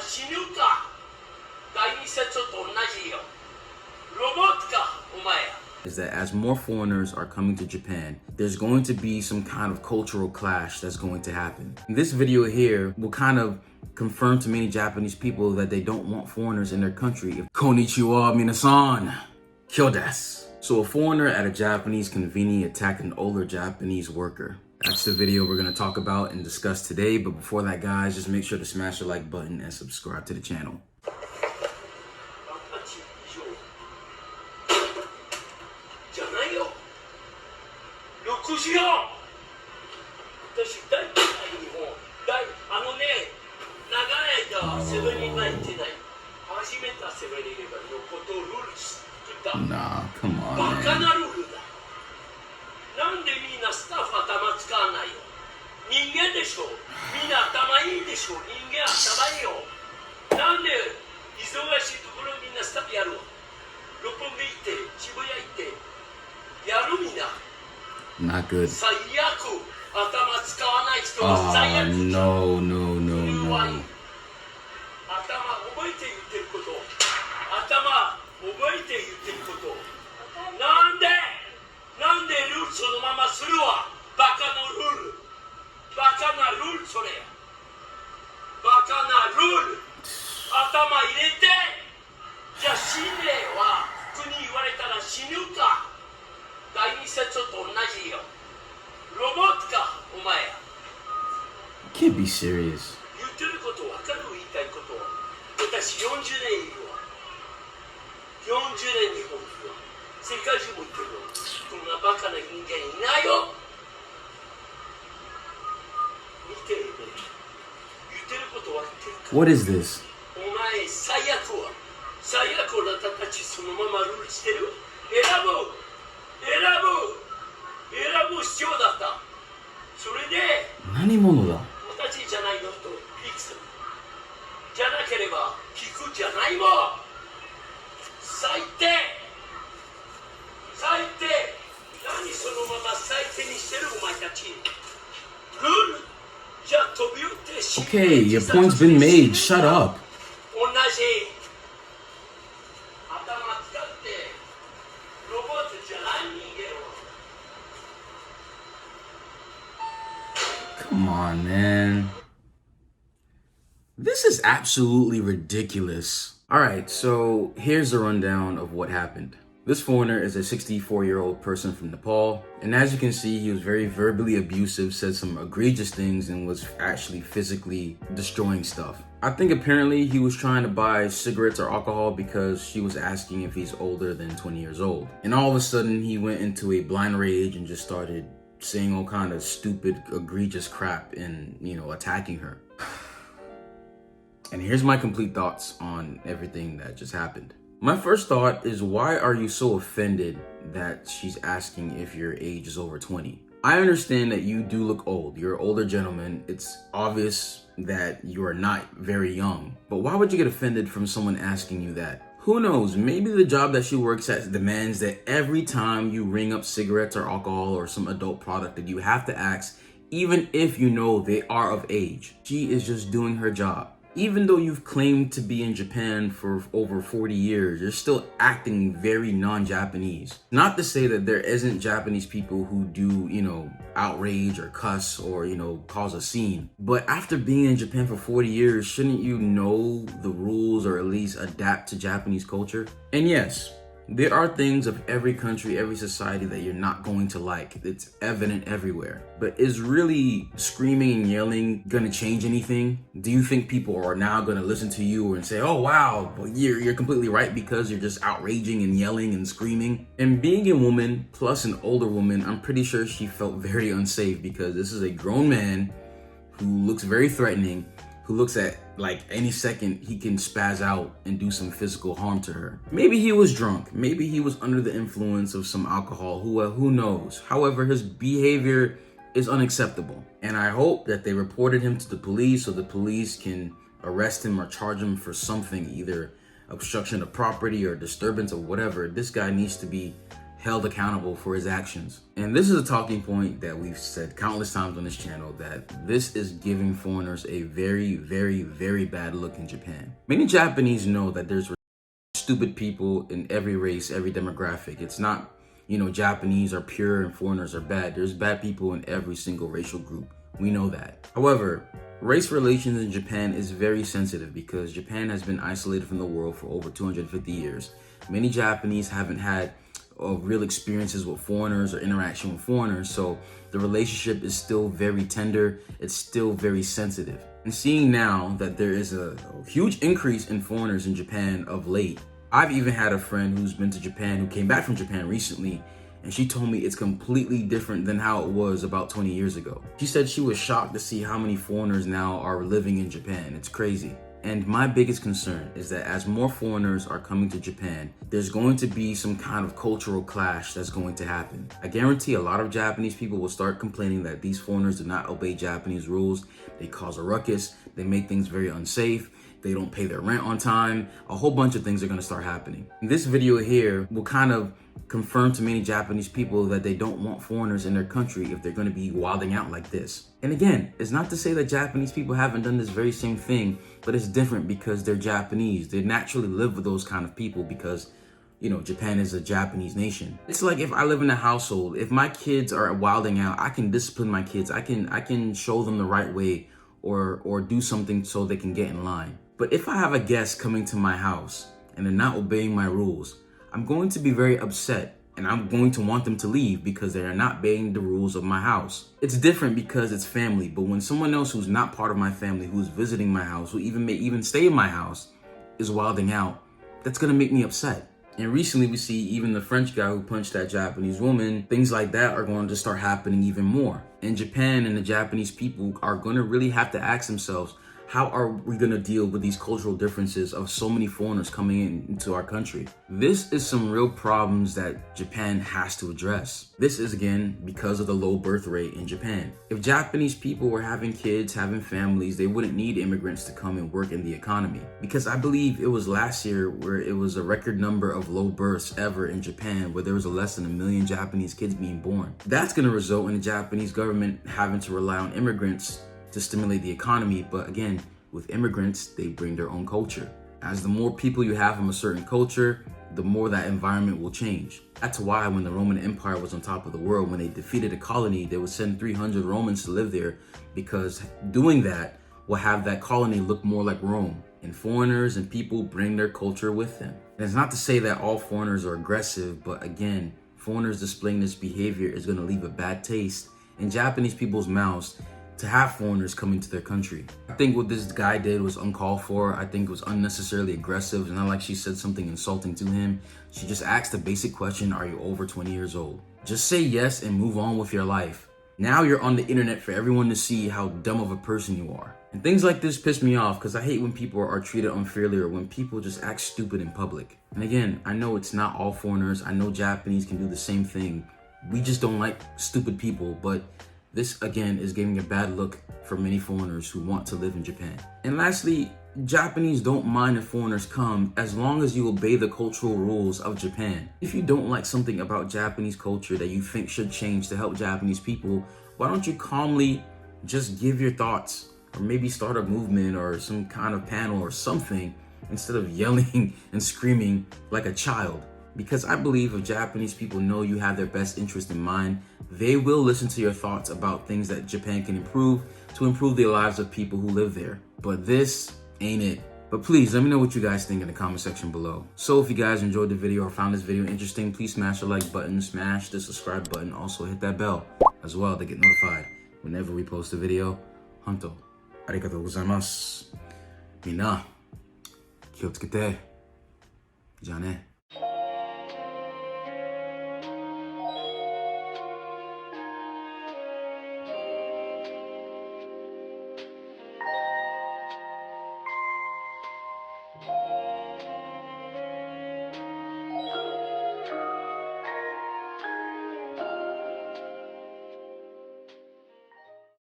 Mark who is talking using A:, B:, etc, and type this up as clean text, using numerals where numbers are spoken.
A: 死ぬか。第二節と同じよ。ロボットか、お前や。
B: Is that as more foreigners are coming to Japan, there's going to be some kind of cultural clash that's going to happen. This video here will kind of confirm to many Japanese people that they don't want foreigners in their country. Konnichiwa minasan, kyo desu. So a foreigner at a Japanese convenience attacked an older Japanese worker. That's the video we're going to talk about and discuss today. But before that, guys, just make sure to smash the like button and subscribe to the channel.
A: 私大日本長い間セブンイレブン行ってない。初めてセブンイレブンのことをルール作った。
B: Nah, come on,
A: バカ
B: man.
A: なルールだ。なんでみんなスタッフ頭使わないよ。人間でしょ。みんな頭いいでしょ。人間頭いいよ。なんで忙しいところみんなスタッフやるわ。六本木行って渋谷行ってやるみんな。
B: Not good.
A: 最悪頭使わない人は最悪。
B: No, no, no, no.
A: 頭覚えて言ってること。頭覚えて言ってること。なんでルールそのままするわ。バカのルール。バカなルールそれ。バカなルール。頭入れて。じゃあ死ねは服に言われたら死ぬか。第二節と同じよ。ロボットか、お前や。
B: Can't be serious.
A: 言ってること分かる言いたいこと。私40年いるわ。40年日本にいるわ。世界中も行ってるわ。こんなバカな人間いないよ。見てるね。言ってること分かってるか。
B: What is this?
A: お前最悪は。最悪あなたたちそのままルールしてる。選ぶ必要だった。それで
B: 何者だ。
A: 私じゃないのとフィクスじゃなければ聞くじゃないもん。最低。何そのまま最低にしてるお前たち。ルールじゃあ飛び降りて死ぬ。
B: Okay, your point's been made. Shut up.
A: 同じ。頭使ってロボットじゃない人間を。
B: Come on, man. This is absolutely ridiculous. All right, so here's the rundown of what happened. This foreigner is a 64-year-old person from Nepal, and as you can see, he was very verbally abusive, said some egregious things, and was actually physically destroying stuff. I think apparently he was trying to buy cigarettes or alcohol because she was asking if he's older than 20 years old. And all of a sudden, he went into a blind rage and just started saying all kind of stupid, egregious crap and, attacking her. And here's my complete thoughts on everything that just happened. My first thought is, why are you so offended that she's asking if your age is over 20? I understand that you do look old. You're an older gentleman. It's obvious that you are not very young. But why would you get offended from someone asking you that? Who knows? Maybe the job that she works at demands that every time you ring up cigarettes or alcohol or some adult product that you have to ask, even if you know they are of age. She is just doing her job. Even though you've claimed to be in Japan for over 40 years, you're still acting very non-Japanese. Not to say that there isn't Japanese people who do, outrage or cuss or, cause a scene. But after being in Japan for 40 years, shouldn't you know the rules or at least adapt to Japanese culture? And yes, there are things of every country, every society that you're not going to like. It's evident everywhere. But is really screaming and yelling gonna change anything? Do you think people are now gonna listen to you and say, oh wow, well, you're completely right because you're just outraging and yelling and screaming? And being a woman plus an older woman, I'm pretty sure she felt very unsafe because this is a grown man who looks very threatening, who looks at like any second he can spaz out and do some physical harm to her. Maybe he was drunk. Maybe he was under the influence of some alcohol. Who knows? However, his behavior is unacceptable. And I hope that they reported him to the police so the police can arrest him or charge him for something, either obstruction of property or disturbance or whatever. This guy needs to be held accountable for his actions. And this is a talking point that we've said countless times on this channel, that this is giving foreigners a very, very, very bad look in Japan. Many Japanese know that there's stupid people in every race, every demographic. It's not, Japanese are pure and foreigners are bad. There's bad people in every single racial group. We know that. However, race relations in Japan is very sensitive because Japan has been isolated from the world for over 250 years. Many Japanese haven't had real experiences with foreigners or interaction with foreigners, so the relationship is still very tender. It's still very sensitive. And seeing now that there is a huge increase in foreigners in Japan of late, I've even had a friend who's been to Japan, who came back from Japan recently, and she told me it's completely different than how it was about 20 years ago. She said she was shocked to see how many foreigners now are living in Japan. It's crazy. And my biggest concern is that as more foreigners are coming to Japan, there's going to be some kind of cultural clash that's going to happen. I guarantee a lot of Japanese people will start complaining that these foreigners do not obey Japanese rules. They cause a ruckus. They make things very unsafe. They don't pay their rent on time. A whole bunch of things are going to start happening. And this video here will kind of confirm to many Japanese people that they don't want foreigners in their country if they're going to be wilding out like this. And again, it's not to say that Japanese people haven't done this very same thing, but it's different because they're Japanese. They naturally live with those kind of people because, Japan is a Japanese nation. It's like if I live in a household, if my kids are wilding out, I can discipline my kids. I can show them the right way or do something so they can get in line. But if I have a guest coming to my house and they're not obeying my rules, I'm going to be very upset and I'm going to want them to leave because they are not obeying the rules of my house. It's different because it's family, but when someone else who's not part of my family, who's visiting my house, who may even stay in my house, is wilding out, that's gonna make me upset. And recently we see even the French guy who punched that Japanese woman, things like that are going to start happening even more. And Japan and the Japanese people are gonna really have to ask themselves, how are we going to deal with these cultural differences of so many foreigners coming into our country? This is some real problems that Japan has to address. This is again because of the low birth rate in Japan. If Japanese people were having kids, having families, they wouldn't need immigrants to come and work in the economy. Because I believe it was last year where it was a record number of low births ever in Japan, where there was less than 1 million Japanese kids being born. That's going to result in the Japanese government having to rely on immigrants to stimulate the economy, but again, with immigrants, they bring their own culture. As the more people you have from a certain culture, the more that environment will change. That's why when the Roman Empire was on top of the world, when they defeated a colony, they would send 300 Romans to live there, because doing that will have that colony look more like Rome. And foreigners and people bring their culture with them. And it's not to say that all foreigners are aggressive, but again, foreigners displaying this behavior is going to leave a bad taste in Japanese people's mouths to have foreigners coming to their country. I think what this guy did was uncalled for. I think it was unnecessarily aggressive. It's not like she said something insulting to him. She just asked a basic question, are you over 20 years old? Just say yes and move on with your life. Now you're on the internet for everyone to see how dumb of a person you are. And things like this piss me off because I hate when people are treated unfairly or when people just act stupid in public. And again, I know it's not all foreigners. I know Japanese can do the same thing. We just don't like stupid people, but this, again, is giving a bad look for many foreigners who want to live in Japan. And lastly, Japanese don't mind if foreigners come as long as you obey the cultural rules of Japan. If you don't like something about Japanese culture that you think should change to help Japanese people, why don't you calmly just give your thoughts, or maybe start a movement or some kind of panel or something, instead of yelling and screaming like a child? Because I believe if Japanese people know you have their best interest in mind, they will listen to your thoughts about things that Japan can improve to improve the lives of people who live there. But this ain't it. But please let me know what you guys think in the comment section below. So if you guys enjoyed the video or found this video interesting, please smash the like button, smash the subscribe button, also hit that bell as well to get notified whenever we post a video. Honto, arigatou gozaimasu. Minna, 気をつけて。じゃあね。